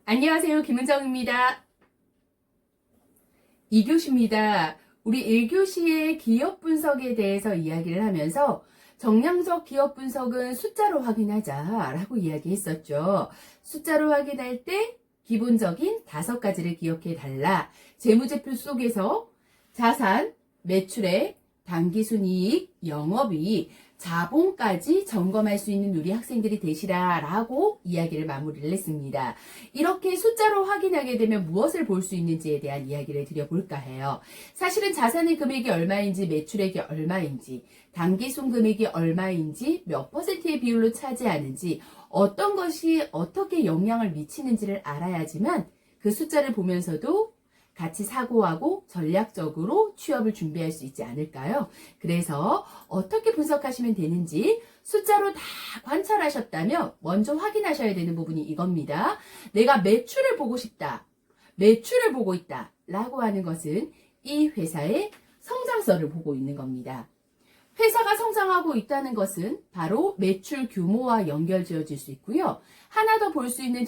안녕하세요. 김은정입니다. 2교시입니다. 우리 1교시의 기업 분석에 대해서 이야기를 하면서 정량적 기업 분석은 숫자로 확인하자 라고 이야기했었죠. 숫자로 확인할 때 기본적인 5가지를 기억해 달라. 재무제표 속에서 자산, 매출액, 당기순이익, 영업이익, 자본까지 점검할 수 있는 우리 학생들이 되시라 라고 이야기를 마무리를 했습니다. 이렇게 숫자로 확인하게 되면 무엇을 볼 수 있는지에 대한 이야기를 드려볼까 해요. 사실은 자산의 금액이 얼마인지, 매출액이 얼마인지, 당기순 금액이 얼마인지, 몇 퍼센트의 비율로 차지하는지, 어떤 것이 어떻게 영향을 미치는지를 알아야지만 그 숫자를 보면서도 같이 사고하고 전략적으로 취업을 준비할 수 있지 않을까요? 그래서 어떻게 분석하시면 되는지 숫자로 다 관찰하셨다면 먼저 확인하셔야 되는 부분이 이겁니다. 내가 매출을 보고 싶다. 매출을 보고 있다. 라고 하는 것은 이 회사의 성장성을 보고 있는 겁니다. 회사가 성장하고 있다는 것은 바로 매출 규모와 연결지어질 수 있고요. 하나 더 볼 수 있는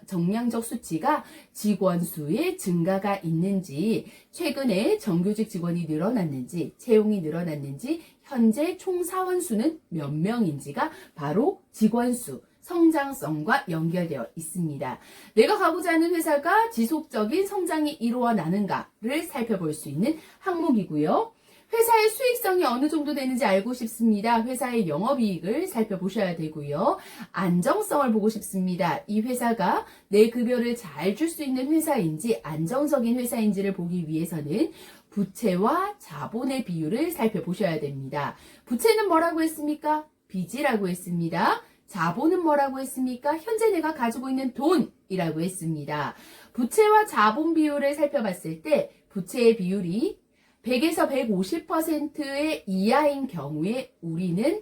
정량적 수치가 직원 수의 증가가 있는지, 최근에 정규직 직원이 늘어났는지, 채용이 늘어났는지, 현재 총 사원 수는 몇 명인지가 바로 직원 수, 성장성과 연결되어 있습니다. 내가 가고자 하는 회사가 지속적인 성장이 이루어나는가를 살펴볼 수 있는 항목이고요. 회사의 수익성이 어느 정도 되는지 알고 싶습니다. 회사의 영업이익을 살펴보셔야 되고요. 안정성을 보고 싶습니다. 이 회사가 내 급여를 잘 줄 수 있는 회사인지 안정적인 회사인지를 보기 위해서는 부채와 자본의 비율을 살펴보셔야 됩니다. 부채는 뭐라고 했습니까? 빚이라고 했습니다. 자본은 뭐라고 했습니까? 현재 내가 가지고 있는 돈이라고 했습니다. 부채와 자본 비율을 살펴봤을 때 부채의 비율이 100에서 150%의 이하인 경우에 우리는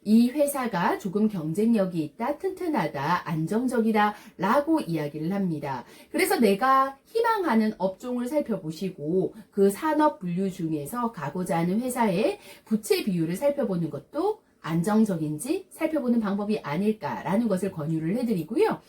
이 회사가 조금 경쟁력이 있다, 튼튼하다, 안정적이다 라고 이야기를 합니다. 그래서 내가 희망하는 업종을 살펴보시고 그 산업 분류 중에서 가고자 하는 회사의 부채 비율을 살펴보는 것도 안정적인지 살펴보는 방법이 아닐까라는 것을 권유를 해드리고요.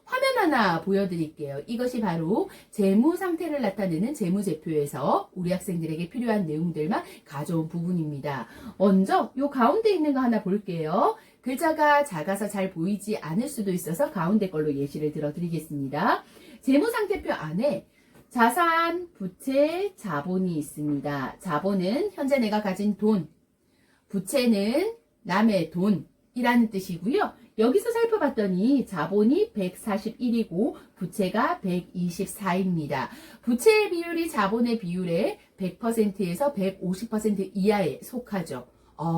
화면 하나 보여드릴게요. 이것이 바로 재무 상태를 나타내는 재무제표에서 우리 학생들에게 필요한 내용들만 가져온 부분입니다. 먼저 이 가운데 있는 거 하나 볼게요. 글자가 작아서 잘 보이지 않을 수도 있어서 가운데 걸로 예시를 들어드리겠습니다. 재무상태표 안에 자산, 부채, 자본이 있습니다. 자본은 현재 내가 가진 돈, 부채는 남의 돈이라는 뜻이고요. 여기서 살펴봤더니 자본이 141이고 부채가 124입니다. 부채의 비율이 자본의 비율의 100%에서 150% 이하에 속하죠.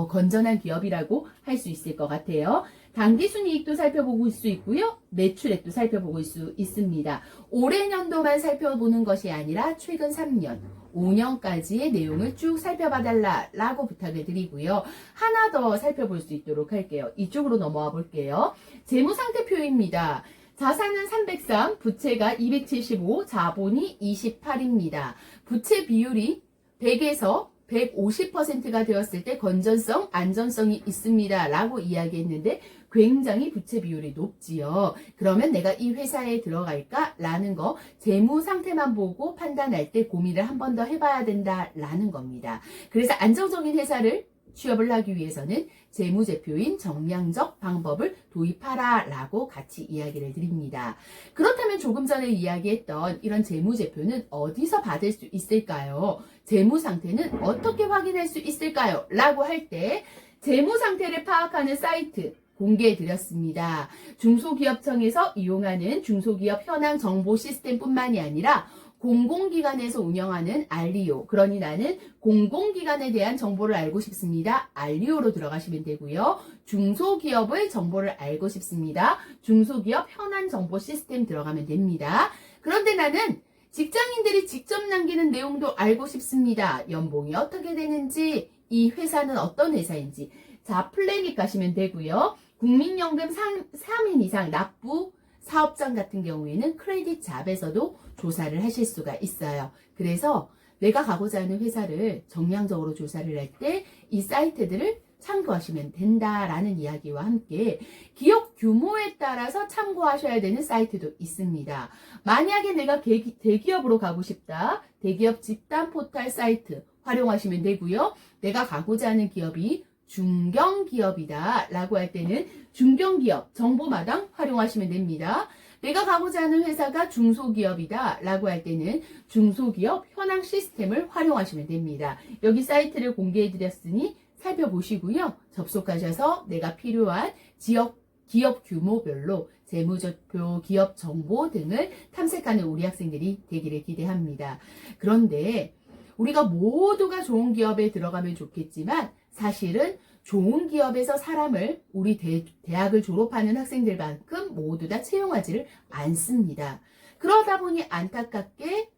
건전한 기업이라고 할 수 있을 것 같아요. 당기순이익도 살펴볼 수 있고요. 매출액도 살펴볼 수 있습니다. 올해 년도만 살펴보는 것이 아니라 최근 3년, 5년까지의 내용을 쭉 살펴봐달라고 부탁을 드리고요. 하나 더 살펴볼 수 있도록 할게요. 이쪽으로 넘어와 볼게요. 재무상태표입니다. 자산은 303, 부채가 275, 자본이 28입니다. 부채 비율이 100에서 150%가 되었을 때 건전성, 안전성이 있습니다. 라고 이야기했는데 굉장히 부채 비율이 높지요. 그러면 내가 이 회사에 들어갈까? 라는 거 재무 상태만 보고 판단할 때 고민을 한 번 더 해봐야 된다라는 겁니다. 그래서 안정적인 회사를 취업을 하기 위해서는 재무제표인 정량적 방법을 도입하라 라고 같이 이야기를 드립니다. 그렇다면 조금 전에 이야기했던 이런 재무제표는 어디서 받을 수 있을까요? 재무상태는 어떻게 확인할 수 있을까요? 라고 할 때 재무상태를 파악하는 사이트 공개해 드렸습니다. 중소기업청에서 이용하는 중소기업 현황 정보 시스템뿐만이 아니라 공공기관에서 운영하는 알리오, 그러니 나는 공공기관에 대한 정보를 알고 싶습니다. 알리오로 들어가시면 되고요. 중소기업의 정보를 알고 싶습니다. 중소기업 현안 정보 시스템 들어가면 됩니다. 그런데 나는 직장인들이 직접 남기는 내용도 알고 싶습니다. 연봉이 어떻게 되는지, 이 회사는 어떤 회사인지, 자, 플래닛 가시면 되고요. 국민연금 3인 이상 납부 사업장 같은 경우에는 크레딧 잡에서도 조사를 하실 수가 있어요. 그래서 내가 가고자 하는 회사를 정량적으로 조사를 할 때 이 사이트들을 참고하시면 된다라는 이야기와 함께 기업 규모에 따라서 참고하셔야 되는 사이트도 있습니다. 만약에 내가 대기업으로 가고 싶다. 대기업 집단 포털 사이트 활용하시면 되고요. 내가 가고자 하는 기업이 중견기업이다 라고 할 때는 중견기업 정보마당 활용하시면 됩니다. 내가 가고자 하는 회사가 중소기업이다 라고 할 때는 중소기업 현황 시스템을 활용하시면 됩니다. 여기 사이트를 공개해 드렸으니 살펴보시고요. 접속하셔서 내가 필요한 기업 규모별로 재무제표, 기업 정보 등을 탐색하는 우리 학생들이 되기를 기대합니다. 그런데 우리가 모두가 좋은 기업에 들어가면 좋겠지만 사실은 좋은 기업에서 사람을 우리 대학을 졸업하는 학생들만큼 모두 다 채용하지를 않습니다. 그러다 보니 안타깝게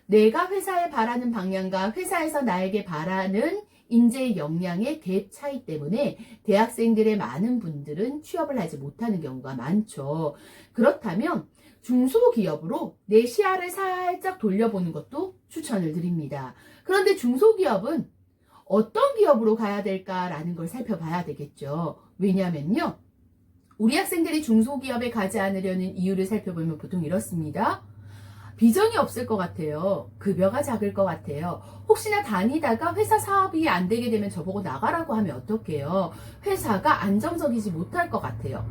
내가 회사에 바라는 방향과 회사에서 나에게 바라는 인재 역량의 갭 차이 때문에 대학생들의 많은 분들은 취업을 하지 못하는 경우가 많죠. 그렇다면 중소기업으로 내 시야를 살짝 돌려보는 것도 추천을 드립니다. 그런데 중소기업은 어떤 기업으로 가야 될까라는 걸 살펴봐야 되겠죠. 왜냐하면요. 우리 학생들이 중소기업에 가지 않으려는 이유를 살펴보면 보통 이렇습니다. 비전이 없을 것 같아요. 급여가 작을 것 같아요. 혹시나 다니다가 회사 사업이 안 되게 되면 저보고 나가라고 하면 어떡해요? 회사가 안정적이지 못할 것 같아요.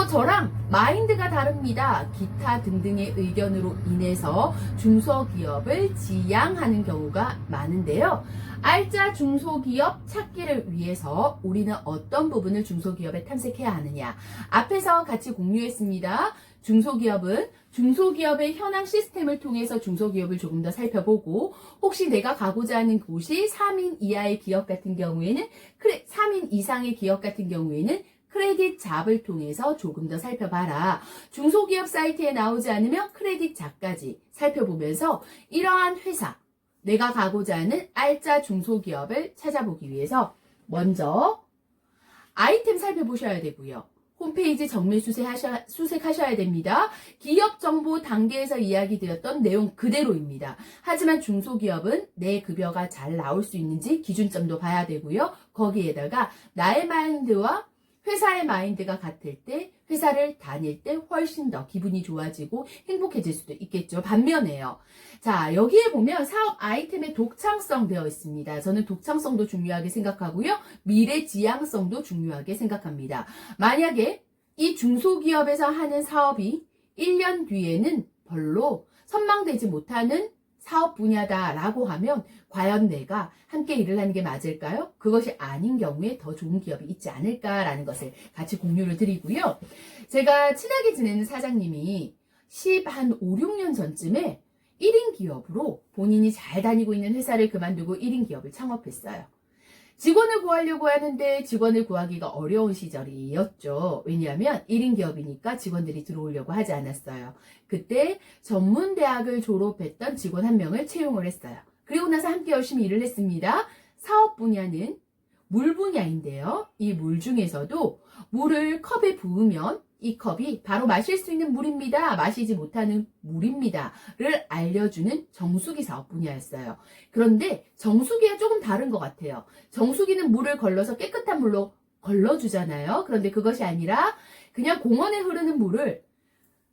저랑 마인드가 다릅니다. 기타 등등의 의견으로 인해서 중소기업을 지양하는 경우가 많은데요. 알짜 중소기업 찾기를 위해서 우리는 어떤 부분을 중소기업에 탐색해야 하느냐. 앞에서 같이 공유했습니다. 중소기업은 중소기업의 현황 시스템을 통해서 중소기업을 조금 더 살펴보고 혹시 내가 가고자 하는 곳이 3인 이하의 기업 같은 경우에는 3인 이상의 기업 같은 경우에는 크레딧 잡을 통해서 조금 더 살펴봐라. 중소기업 사이트에 나오지 않으면 크레딧 잡까지 살펴보면서 이러한 회사, 내가 가고자 하는 알짜 중소기업을 찾아보기 위해서 먼저 아이템 살펴보셔야 되고요. 홈페이지 정밀 수색하셔야 됩니다. 기업 정보 단계에서 이야기 드렸던 내용 그대로입니다. 하지만 중소기업은 내 급여가 잘 나올 수 있는지 기준점도 봐야 되고요. 거기에다가 나의 마인드와 회사의 마인드가 같을 때 회사를 다닐 때 훨씬 더 기분이 좋아지고 행복해질 수도 있겠죠. 반면에요. 자, 여기에 보면 사업 아이템의 독창성 되어 있습니다. 저는 독창성도 중요하게 생각하고요. 미래 지향성도 중요하게 생각합니다. 만약에 이 중소기업에서 하는 사업이 1년 뒤에는 별로 선망되지 못하는 사업 분야다라고 하면 과연 내가 함께 일을 하는 게 맞을까요? 그것이 아닌 경우에 더 좋은 기업이 있지 않을까라는 것을 같이 공유를 드리고요. 제가 친하게 지내는 사장님이 한 5, 6년 전쯤에 1인 기업으로 본인이 잘 다니고 있는 회사를 그만두고 1인 기업을 창업했어요. 직원을 구하려고 하는데 직원을 구하기가 어려운 시절이었죠. 왜냐하면 1인 기업이니까 직원들이 들어오려고 하지 않았어요. 그때 전문대학을 졸업했던 직원 한 명을 채용을 했어요. 그리고 나서 함께 열심히 일을 했습니다. 사업 분야는 물 분야인데요. 이 물 중에서도 물을 컵에 부으면 이 컵이 바로 마실 수 있는 물입니다. 마시지 못하는 물입니다. 를 알려주는 정수기 사업 분야였어요. 그런데 정수기가 조금 다른 것 같아요. 정수기는 물을 걸러서 깨끗한 물로 걸러주잖아요. 그런데 그것이 아니라 그냥 공원에 흐르는 물을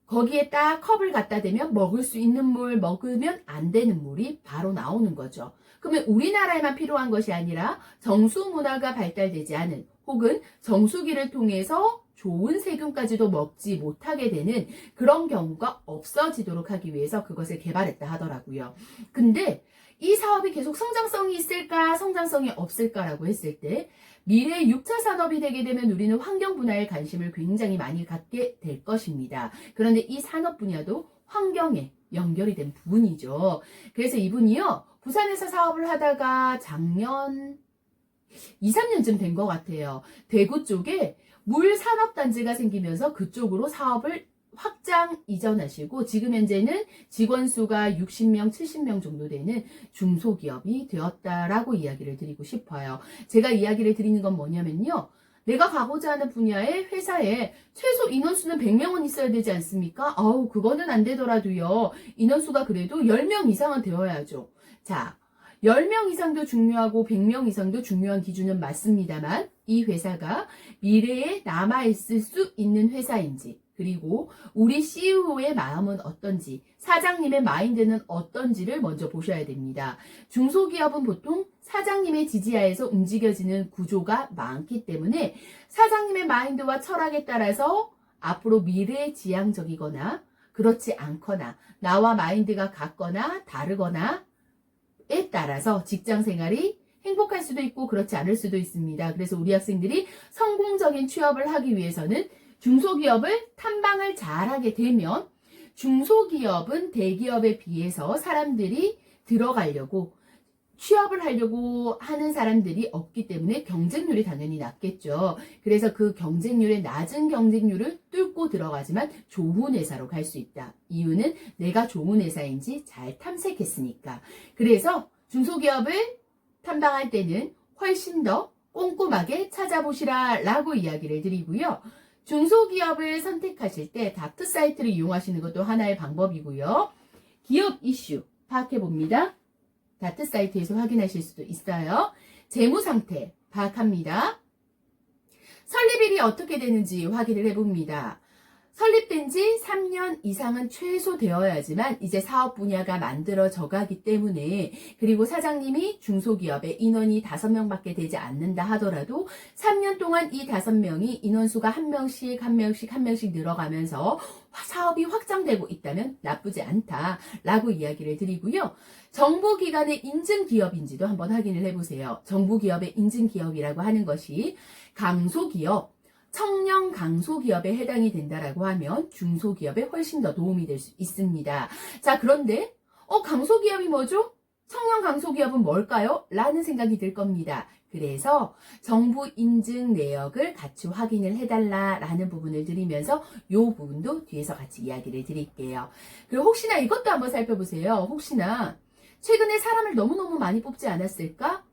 거기에 딱 컵을 갖다 대면 먹을 수 있는 물, 먹으면 안 되는 물이 바로 나오는 거죠. 그러면 우리나라에만 필요한 것이 아니라 정수 문화가 발달되지 않은 혹은 정수기를 통해서 좋은 세균까지도 먹지 못하게 되는 그런 경우가 없어지도록 하기 위해서 그것을 개발했다 하더라고요. 근데 이 사업이 계속 성장성이 있을까, 성장성이 없을까라고 했을 때 미래 6차 산업이 되게 되면 우리는 환경 분야에 관심을 굉장히 많이 갖게 될 것입니다. 그런데 이 산업 분야도 환경에 연결이 된 부분이죠. 그래서 이분이요, 부산에서 사업을 하다가 작년 2, 3년쯤 된 것 같아요. 대구 쪽에 물 산업단지가 생기면서 그쪽으로 사업을 확장 이전하시고 지금 현재는 직원 수가 60명, 70명 정도 되는 중소기업이 되었다라고 이야기를 드리고 싶어요. 제가 이야기를 드리는 건 뭐냐면요. 내가 가고자 하는 분야의 회사에 최소 인원수는 100명은 있어야 되지 않습니까? 그거는 안 되더라도요. 인원수가 그래도 10명 이상은 되어야죠. 자, 10명 이상도 중요하고 100명 이상도 중요한 기준은 맞습니다만 이 회사가 미래에 남아있을 수 있는 회사인지, 그리고 우리 CEO의 마음은 어떤지, 사장님의 마인드는 어떤지를 먼저 보셔야 됩니다. 중소기업은 보통 사장님의 지지하에서 움직여지는 구조가 많기 때문에 사장님의 마인드와 철학에 따라서 앞으로 미래지향적이거나 그렇지 않거나 나와 마인드가 같거나 다르거나 에 따라서 직장 생활이 행복할 수도 있고 그렇지 않을 수도 있습니다. 그래서 우리 학생들이 성공적인 취업을 하기 위해서는 중소기업을 탐방을 잘하게 되면 중소기업은 대기업에 비해서 사람들이 들어가려고 취업을 하려고 하는 사람들이 없기 때문에 경쟁률이 당연히 낮겠죠. 그래서 그 경쟁률의 낮은 경쟁률을 뚫고 들어가지만 좋은 회사로 갈 수 있다. 이유는 내가 좋은 회사인지 잘 탐색했으니까. 그래서 중소기업을 탐방할 때는 훨씬 더 꼼꼼하게 찾아보시라 라고 이야기를 드리고요. 중소기업을 선택하실 때 다트 사이트를 이용하시는 것도 하나의 방법이고요. 기업 이슈 파악해봅니다. 다트 사이트에서 확인하실 수도 있어요. 재무 상태 파악합니다. 설립일이 어떻게 되는지 확인을 해봅니다. 설립된 지 3년 이상은 최소 되어야지만 이제 사업 분야가 만들어져 가기 때문에, 그리고 사장님이 중소기업에 인원이 5명밖에 되지 않는다 하더라도 3년 동안 이 5명이 인원수가 한 명씩 늘어가면서 사업이 확장되고 있다면 나쁘지 않다라고 이야기를 드리고요. 정부기관의 인증기업인지도 한번 확인을 해보세요. 정부기업의 인증기업이라고 하는 것이 강소기업, 청년 강소기업에 해당이 된다라고 하면 중소기업에 훨씬 더 도움이 될 수 있습니다. 자, 그런데 강소기업이 뭐죠? 청년 강소기업은 뭘까요? 라는 생각이 들 겁니다. 그래서 정부 인증 내역을 같이 확인을 해달라라는 부분을 드리면서 이 부분도 뒤에서 같이 이야기를 드릴게요. 그리고 혹시나 이것도 한번 살펴보세요. 혹시나 최근에 사람을 너무너무 많이 뽑지 않았을까?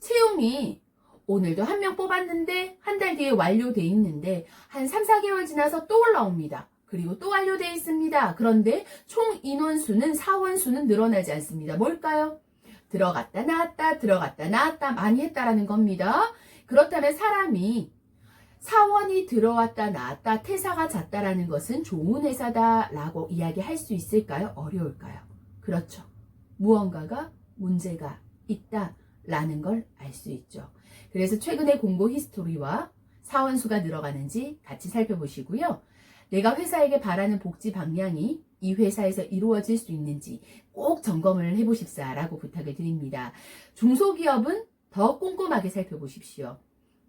채용이 오늘도 1명 뽑았는데 한 달 뒤에 완료돼 있는데 한 3, 4개월 지나서 또 올라옵니다. 그리고 또 완료돼 있습니다. 그런데 총 인원수는 사원수는 늘어나지 않습니다. 뭘까요? 들어갔다 나왔다 많이 했다라는 겁니다. 그렇다면 사람이 사원이 들어왔다 나왔다 퇴사가 잦다라는 것은 좋은 회사다라고 이야기할 수 있을까요? 어려울까요? 그렇죠. 무언가가 문제가 있다라는 걸 알 수 있죠. 그래서 최근의 공고 히스토리와 사원수가 늘어가는지 같이 살펴보시고요. 내가 회사에게 바라는 복지 방향이 이 회사에서 이루어질 수 있는지 꼭 점검을 해보십사라고 부탁을 드립니다. 중소기업은 더 꼼꼼하게 살펴보십시오.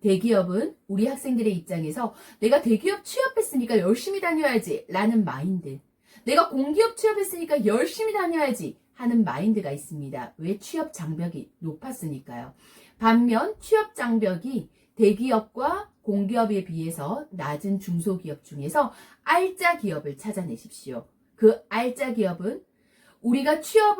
대기업은 우리 학생들의 입장에서 내가 대기업 취업했으니까 열심히 다녀야지 라는 마인드, 내가 공기업 취업했으니까 열심히 다녀야지 하는 마인드가 있습니다. 왜? 취업 장벽이 높았으니까요. 반면 취업 장벽이 대기업과 공기업에 비해서 낮은 중소기업 중에서 알짜 기업을 찾아내십시오. 그 알짜 기업은 우리가 취업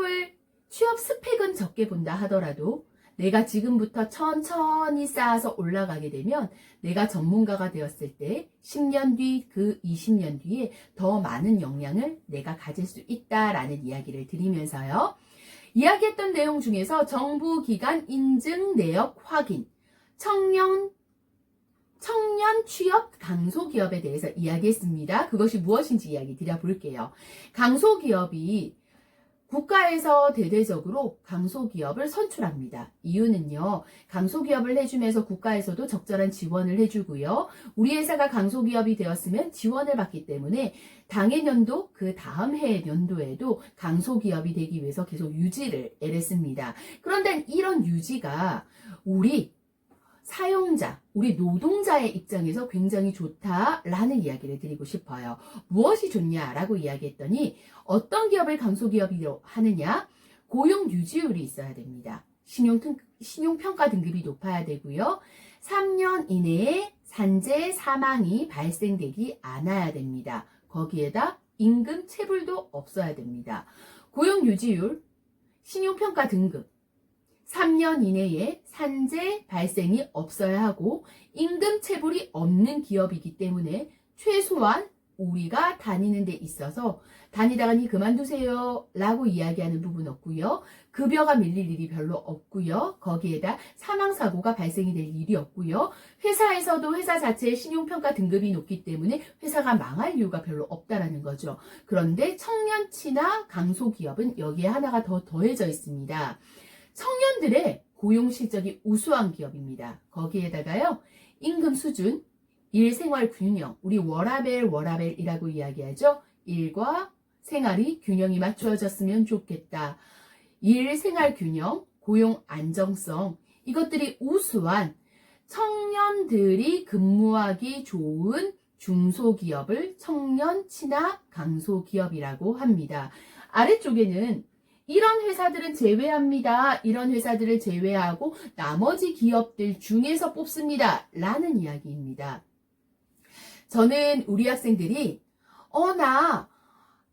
스펙은 적게 본다 하더라도 내가 지금부터 천천히 쌓아서 올라가게 되면 내가 전문가가 되었을 때 10년 뒤, 그 20년 뒤에 더 많은 역량을 내가 가질 수 있다라는 이야기를 드리면서요. 이야기했던 내용 중에서 정부기관 인증 내역 확인, 청년 취업 강소기업에 대해서 이야기했습니다. 그것이 무엇인지 이야기 드려볼게요. 강소기업이 국가에서 대대적으로 강소기업을 선출합니다. 이유는요, 강소기업을 해주면서 국가에서도 적절한 지원을 해주고요. 우리 회사가 강소기업이 되었으면 지원을 받기 때문에 당해 연도, 그 다음 해 연도에도 강소기업이 되기 위해서 계속 유지를 애랬습니다. 그런데 이런 유지가 우리 사용자, 우리 노동자의 입장에서 굉장히 좋다라는 이야기를 드리고 싶어요. 무엇이 좋냐라고 이야기했더니 어떤 기업을 강소기업으로 하느냐? 고용 유지율이 있어야 됩니다. 신용평가 등급이 높아야 되고요. 3년 이내에 산재 사망이 발생되지 않아야 됩니다. 거기에다 임금 체불도 없어야 됩니다. 고용 유지율, 신용평가 등급, 3년 이내에 산재 발생이 없어야 하고 임금 체불이 없는 기업이기 때문에 최소한 우리가 다니는 데 있어서 다니다가니 그만두세요 라고 이야기하는 부분 없고요. 급여가 밀릴 일이 별로 없고요. 거기에다 사망사고가 발생이 될 일이 없고요. 회사에서도 회사 자체의 신용평가 등급이 높기 때문에 회사가 망할 이유가 별로 없다라는 거죠. 그런데 청년치나 강소기업은 여기에 하나가 더 더해져 있습니다. 청년들의 고용 실적이 우수한 기업입니다. 거기에다가요, 임금 수준, 일 생활 균형, 우리 워라벨이라고 이야기하죠. 일과 생활이 균형이 맞추어졌으면 좋겠다. 일 생활 균형, 고용 안정성, 이것들이 우수한 청년들이 근무하기 좋은 중소기업을 청년 친화 강소기업이라고 합니다. 아래쪽에는 이런 회사들은 제외합니다. 이런 회사들을 제외하고 나머지 기업들 중에서 뽑습니다. 라는 이야기입니다. 저는 우리 학생들이 나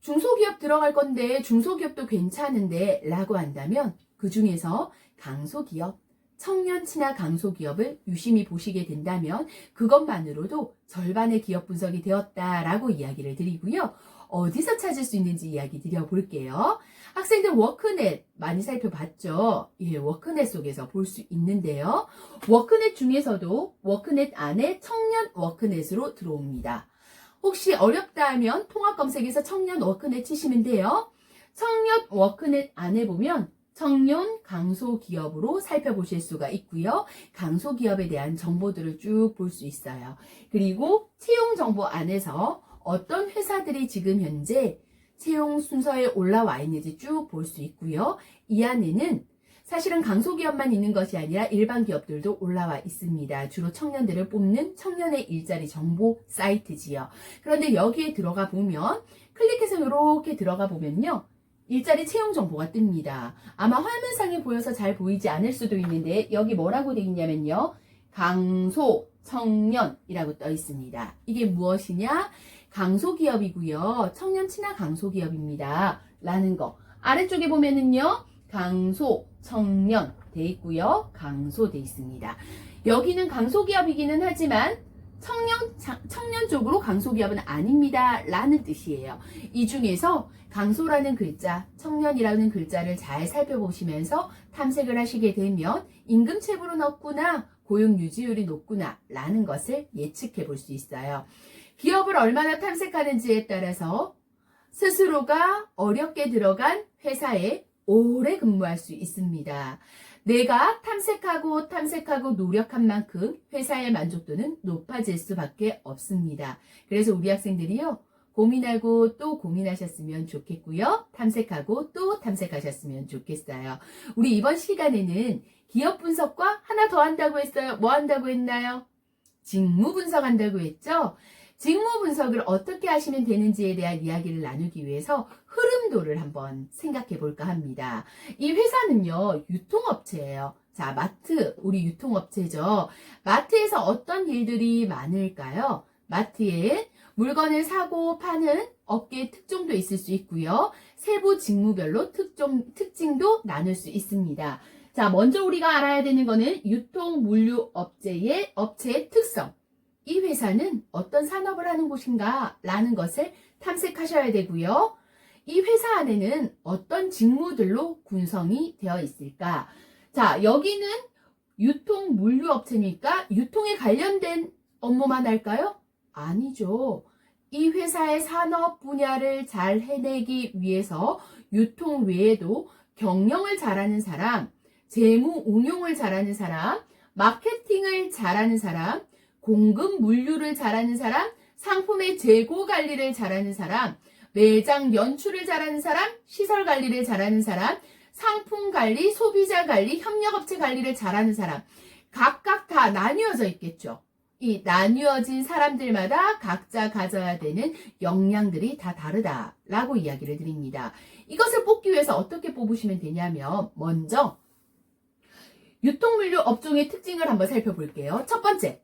중소기업 들어갈 건데 중소기업도 괜찮은데 라고 한다면 그 중에서 강소기업, 청년 친화 강소기업을 유심히 보시게 된다면 그것만으로도 절반의 기업 분석이 되었다라고 이야기를 드리고요. 어디서 찾을 수 있는지 이야기 드려볼게요. 학생들 워크넷 많이 살펴봤죠? 예, 워크넷 속에서 볼 수 있는데요. 워크넷 중에서도 워크넷 안에 청년 워크넷으로 들어옵니다. 혹시 어렵다 하면 통합 검색에서 청년 워크넷 치시면 돼요. 청년 워크넷 안에 보면 청년 강소기업으로 살펴보실 수가 있고요. 강소기업에 대한 정보들을 쭉 볼 수 있어요. 그리고 채용 정보 안에서 어떤 회사들이 지금 현재 채용 순서에 올라와 있는지 쭉 볼 수 있고요. 이 안에는 사실은 강소기업만 있는 것이 아니라 일반 기업들도 올라와 있습니다. 주로 청년들을 뽑는 청년의 일자리 정보 사이트지요. 그런데 여기에 들어가 보면 클릭해서 이렇게 들어가 보면요. 일자리 채용 정보가 뜹니다. 아마 화면상에 보여서 잘 보이지 않을 수도 있는데 여기 뭐라고 되어 있냐면요. 강소 청년이라고 떠 있습니다. 이게 무엇이냐? 강소기업이고요. 청년 친화 강소기업입니다. 라는 거. 아래쪽에 보면은요. 강소, 청년 돼 있고요. 강소 돼 있습니다. 여기는 강소기업이기는 하지만 청년 쪽으로 강소기업은 아닙니다. 라는 뜻이에요. 이 중에서 강소라는 글자, 청년이라는 글자를 잘 살펴보시면서 탐색을 하시게 되면 임금체불은 없구나, 고용 유지율이 높구나 라는 것을 예측해 볼 수 있어요. 기업을 얼마나 탐색하는지에 따라서 스스로가 어렵게 들어간 회사에 오래 근무할 수 있습니다. 내가 탐색하고 노력한 만큼 회사의 만족도는 높아질 수밖에 없습니다. 그래서 우리 학생들이요. 고민하고 또 고민하셨으면 좋겠고요. 탐색하고 또 탐색하셨으면 좋겠어요. 우리 이번 시간에는 기업 분석과 하나 더 한다고 했어요. 뭐 한다고 했나요? 직무 분석한다고 했죠? 직무 분석을 어떻게 하시면 되는지에 대한 이야기를 나누기 위해서 흐름도를 한번 생각해 볼까 합니다. 이 회사는요, 유통업체예요. 자, 마트, 우리 유통업체죠. 마트에서 어떤 일들이 많을까요? 마트에 물건을 사고 파는 업계 특종도 있을 수 있고요. 세부 직무별로 특징도 나눌 수 있습니다. 자, 먼저 우리가 알아야 되는 거는 유통물류업체의 업체의 특성. 이 회사는 어떤 산업을 하는 곳인가 라는 것을 탐색하셔야 되고요. 이 회사 안에는 어떤 직무들로 구성이 되어 있을까? 자, 여기는 유통물류업체니까 유통에 관련된 업무만 할까요? 아니죠. 이 회사의 산업 분야를 잘 해내기 위해서 유통 외에도 경영을 잘하는 사람, 재무 운용을 잘하는 사람, 마케팅을 잘하는 사람, 공급 물류를 잘하는 사람, 상품의 재고 관리를 잘하는 사람, 매장 연출을 잘하는 사람, 시설 관리를 잘하는 사람, 상품 관리, 소비자 관리, 협력업체 관리를 잘하는 사람, 각각 다 나뉘어져 있겠죠. 이 나뉘어진 사람들마다 각자 가져야 되는 역량들이 다 다르다라고 이야기를 드립니다. 이것을 뽑기 위해서 어떻게 뽑으시면 되냐면 먼저 유통물류 업종의 특징을 한번 살펴볼게요. 첫 번째,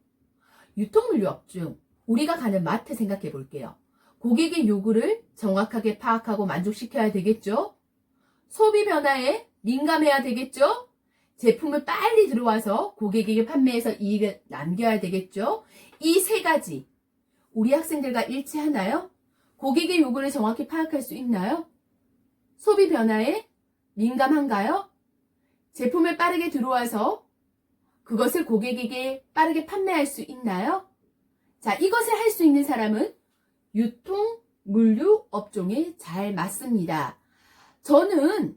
유통물류 업종, 우리가 가는 마트 생각해 볼게요. 고객의 요구를 정확하게 파악하고 만족시켜야 되겠죠? 소비 변화에 민감해야 되겠죠? 제품을 빨리 들어와서 고객에게 판매해서 이익을 남겨야 되겠죠? 이 세 가지, 우리 학생들과 일치하나요? 고객의 요구를 정확히 파악할 수 있나요? 소비 변화에 민감한가요? 제품을 빠르게 들어와서 그것을 고객에게 빠르게 판매할 수 있나요? 자, 이것을 할 수 있는 사람은 유통, 물류 업종에 잘 맞습니다. 저는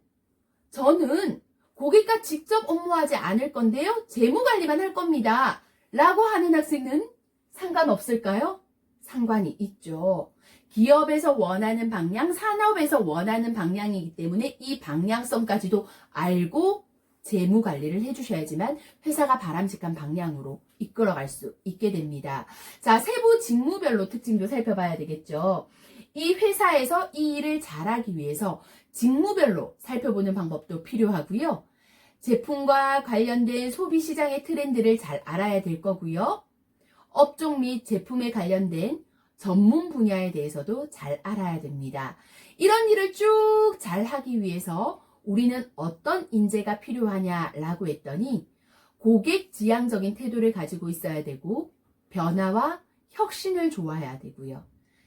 고객과 직접 업무하지 않을 건데요. 재무관리만 할 겁니다. 라고 하는 학생은 상관없을까요? 상관이 있죠. 기업에서 원하는 방향, 산업에서 원하는 방향이기 때문에 이 방향성까지도 알고 재무관리를 해주셔야지만 회사가 바람직한 방향으로 이끌어갈 수 있게 됩니다. 자, 세부 직무별로 특징도 살펴봐야 되겠죠. 이 회사에서 이 일을 잘하기 위해서 직무별로 살펴보는 방법도 필요하고요. 제품과 관련된 소비시장의 트렌드를 잘 알아야 될 거고요. 업종 및 제품에 관련된 전문 분야에 대해서도 잘 알아야 됩니다. 이런 일을 쭉 잘 하기 위해서 우리는 어떤 인재가 필요하냐라고 했더니 고객 지향적인 태도를 가지고 있어야 되고 변화와 혁신을 좋아해야 되고요.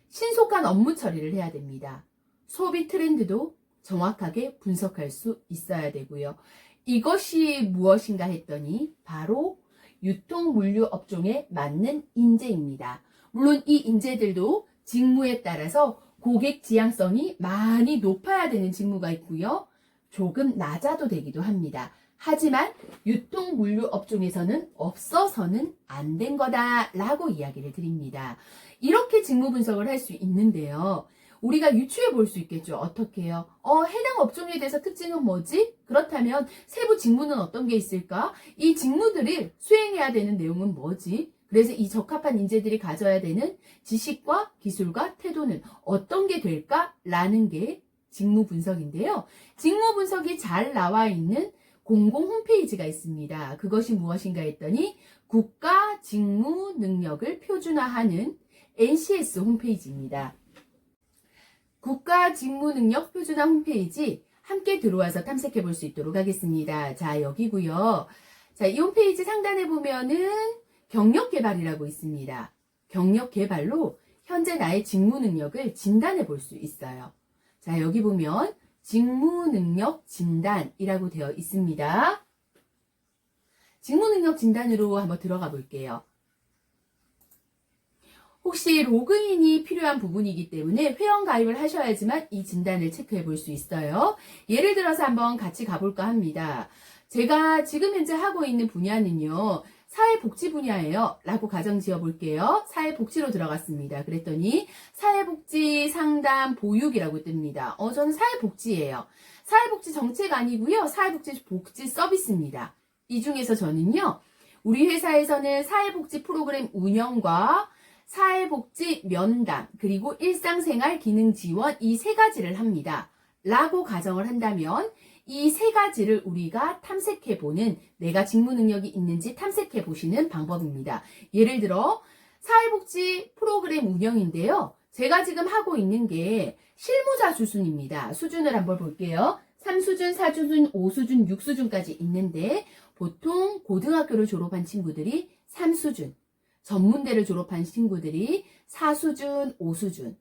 신속한 업무 처리를 해야 됩니다. 소비 트렌드도 정확하게 분석할 수 있어야 되고요. 이것이 무엇인가 했더니 바로 유통 물류 업종에 맞는 인재입니다. 물론 이 인재들도 직무에 따라서 고객 지향성이 많이 높아야 되는 직무가 있고요. 조금 낮아도 되기도 합니다. 하지만 유통 물류 업종에서는 없어서는 안 된 거다라고 이야기를 드립니다. 이렇게 직무 분석을 할 수 있는데요. 우리가 유추해 볼 수 있겠죠. 어떻게 해요? 해당 업종에 대해서 특징은 뭐지? 그렇다면 세부 직무는 어떤 게 있을까? 이 직무들을 수행해야 되는 내용은 뭐지? 그래서 이 적합한 인재들이 가져야 되는 지식과 기술과 태도는 어떤 게 될까라는 게 직무 분석인데요. 직무 분석이 잘 나와 있는 공공 홈페이지가 있습니다. 그것이 무엇인가 했더니 국가 직무 능력을 표준화하는 NCS 홈페이지입니다. 국가 직무 능력 표준화 홈페이지 함께 들어와서 탐색해 볼 수 있도록 하겠습니다. 자, 여기고요. 자, 이 홈페이지 상단에 보면은 경력 개발이라고 있습니다. 경력 개발로 현재 나의 직무 능력을 진단해 볼 수 있어요. 자, 여기 보면 직무 능력 진단이라고 되어 있습니다. 직무 능력 진단으로 한번 들어가 볼게요. 혹시 로그인이 필요한 부분이기 때문에 회원 가입을 하셔야지만 이 진단을 체크해 볼 수 있어요. 예를 들어서 한번 같이 가볼까 합니다. 제가 지금 현재 하고 있는 분야는요. 사회복지 분야예요. 라고 가정 지어 볼게요. 사회복지로 들어갔습니다. 그랬더니 사회복지 상담 보육이라고 뜹니다. 저는 사회복지예요. 사회복지 정책 아니고요. 사회복지 복지 서비스입니다. 이 중에서 저는요. 우리 회사에서는 사회복지 프로그램 운영과 사회복지 면담 그리고 일상생활 기능 지원 이 세 가지를 합니다. 라고 가정을 한다면 이 세 가지를 우리가 탐색해보는 내가 직무 능력이 있는지 탐색해보시는 방법입니다. 예를 들어 사회복지 프로그램 운영인데요. 제가 지금 하고 있는 게 실무자 수준입니다. 수준을 한번 볼게요. 3수준, 4수준, 5수준, 6수준까지 있는데 보통 고등학교를 졸업한 친구들이 3수준, 전문대를 졸업한 친구들이 4수준, 5수준,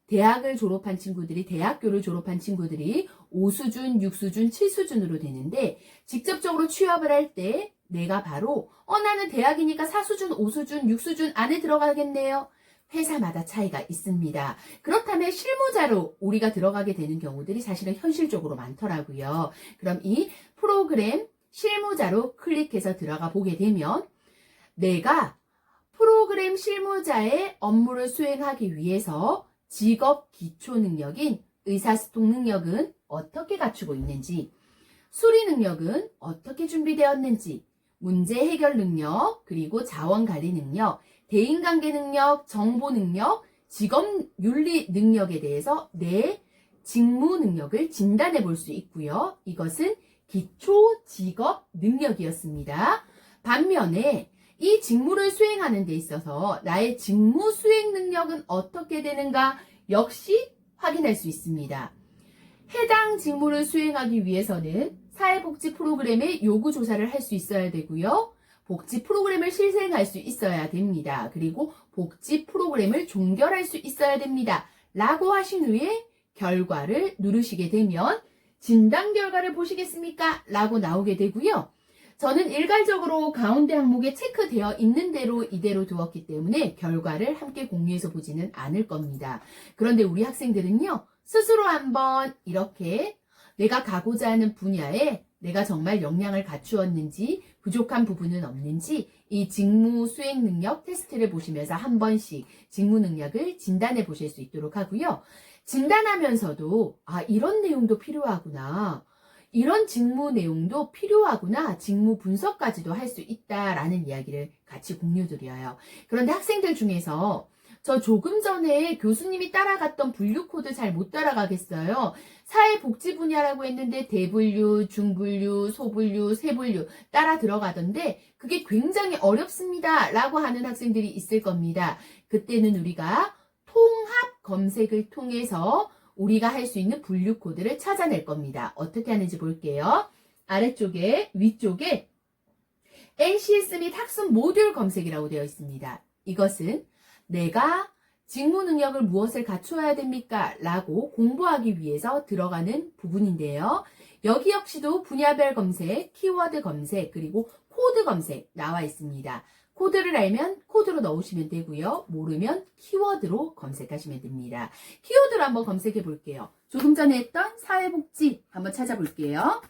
대학을 졸업한 친구들이, 대학교를 졸업한 친구들이 5수준, 6수준, 7수준으로 되는데 직접적으로 취업을 할 때 내가 바로 나는 대학이니까 4수준, 5수준, 6수준 안에 들어가겠네요. 회사마다 차이가 있습니다. 그렇다면 실무자로 우리가 들어가게 되는 경우들이 사실은 현실적으로 많더라고요. 그럼 이 프로그램 실무자로 클릭해서 들어가 보게 되면 내가 프로그램 실무자의 업무를 수행하기 위해서 직업 기초 능력인 의사소통 능력은 어떻게 갖추고 있는지, 수리 능력은 어떻게 준비되었는지, 문제 해결 능력, 그리고 자원 관리 능력, 대인관계 능력, 정보 능력, 직업 윤리 능력에 대해서 내 직무 능력을 진단해 볼 수 있고요. 이것은 기초 직업 능력이었습니다. 반면에 이 직무를 수행하는 데 있어서 나의 직무 수행 능력은 어떻게 되는가 역시 확인할 수 있습니다. 해당 직무를 수행하기 위해서는 사회복지 프로그램의 요구 조사를 할 수 있어야 되고요. 복지 프로그램을 실행할 수 있어야 됩니다. 그리고 복지 프로그램을 종결할 수 있어야 됩니다. 라고 하신 후에 결과를 누르시게 되면 진단 결과를 보시겠습니까? 라고 나오게 되고요. 저는 일괄적으로 가운데 항목에 체크되어 있는 대로 이대로 두었기 때문에 결과를 함께 공유해서 보지는 않을 겁니다. 그런데 우리 학생들은요, 스스로 한번 이렇게 내가 가고자 하는 분야에 내가 정말 역량을 갖추었는지, 부족한 부분은 없는지 이 직무 수행 능력 테스트를 보시면서 한 번씩 직무 능력을 진단해 보실 수 있도록 하고요. 진단하면서도 이런 내용도 필요하구나. 이런 직무 내용도 필요하구나. 직무 분석까지도 할 수 있다라는 이야기를 같이 공유드려요. 그런데 학생들 중에서 저 조금 전에 교수님이 따라갔던 분류 코드 잘 못 따라가겠어요. 사회복지 분야라고 했는데 대분류, 중분류, 소분류, 세분류 따라 들어가던데 그게 굉장히 어렵습니다. 라고 하는 학생들이 있을 겁니다. 그때는 우리가 통합 검색을 통해서 우리가 할 수 있는 분류 코드를 찾아낼 겁니다. 어떻게 하는지 볼게요. 아래쪽에, 위쪽에 NCS 및 학습 모듈 검색이라고 되어 있습니다. 이것은 내가 직무 능력을 무엇을 갖추어야 됩니까? 라고 공부하기 위해서 들어가는 부분인데요. 여기 역시도 분야별 검색, 키워드 검색, 그리고 코드 검색 나와 있습니다. 코드를 알면 코드로 넣으시면 되고요. 모르면 키워드로 검색하시면 됩니다. 키워드로 한번 검색해 볼게요. 조금 전에 했던 사회복지 한번 찾아볼게요.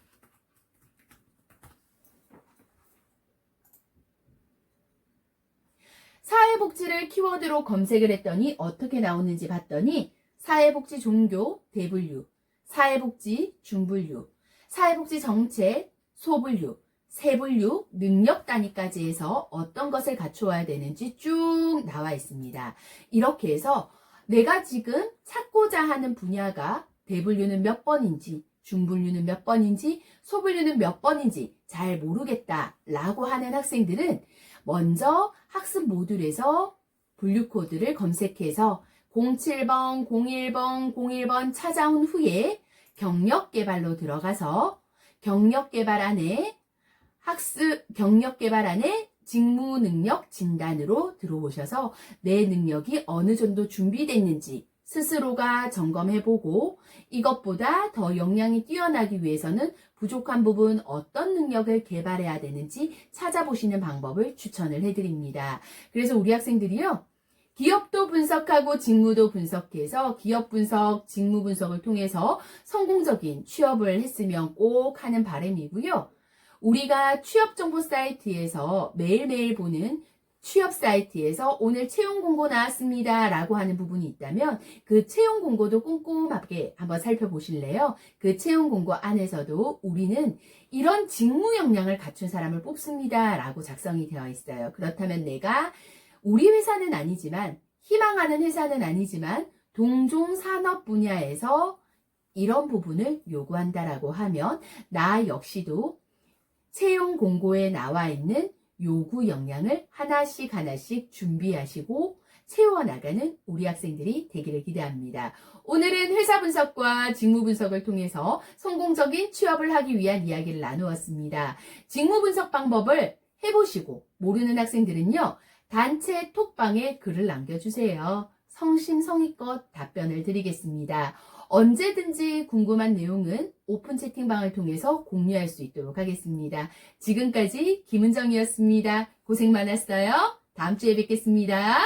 사회복지를 키워드로 검색을 했더니 어떻게 나오는지 봤더니 사회복지 종교 대분류, 사회복지 중분류, 사회복지 정책 소분류, 세분류, 능력 단위까지 해서 어떤 것을 갖추어야 되는지 쭉 나와 있습니다. 이렇게 해서 내가 지금 찾고자 하는 분야가 대분류는 몇 번인지, 중분류는 몇 번인지, 소분류는 몇 번인지 잘 모르겠다라고 하는 학생들은 먼저 학습 모듈에서 분류 코드를 검색해서 07번, 01번, 01번 찾아온 후에 경력 개발로 들어가서 경력 개발 안에 경력 개발 안에 직무 능력 진단으로 들어오셔서 내 능력이 어느 정도 준비됐는지 스스로가 점검해보고 이것보다 더 역량이 뛰어나기 위해서는 부족한 부분 어떤 능력을 개발해야 되는지 찾아보시는 방법을 추천을 해드립니다. 그래서 우리 학생들이요. 기업도 분석하고 직무도 분석해서 기업 분석, 직무 분석을 통해서 성공적인 취업을 했으면 꼭 하는 바람이고요. 우리가 취업정보 사이트에서 매일매일 보는 취업 사이트에서 오늘 채용 공고 나왔습니다 라고 하는 부분이 있다면 그 채용 공고도 꼼꼼하게 한번 살펴보실래요? 그 채용 공고 안에서도 우리는 이런 직무 역량을 갖춘 사람을 뽑습니다 라고 작성이 되어 있어요. 그렇다면 내가 우리 회사는 아니지만 희망하는 회사는 아니지만 동종 산업 분야에서 이런 부분을 요구한다라고 하면 나 역시도 채용 공고에 나와 있는 요구 역량을 하나씩 준비하시고 채워나가는 우리 학생들이 되기를 기대합니다. 오늘은 회사 분석과 직무 분석을 통해서 성공적인 취업을 하기 위한 이야기를 나누었습니다. 직무 분석 방법을 해보시고 모르는 학생들은요. 단체 톡방에 글을 남겨주세요. 성심성의껏 답변을 드리겠습니다. 언제든지 궁금한 내용은 오픈 채팅방을 통해서 공유할 수 있도록 하겠습니다. 지금까지 김은정이었습니다. 고생 많았어요. 다음 주에 뵙겠습니다.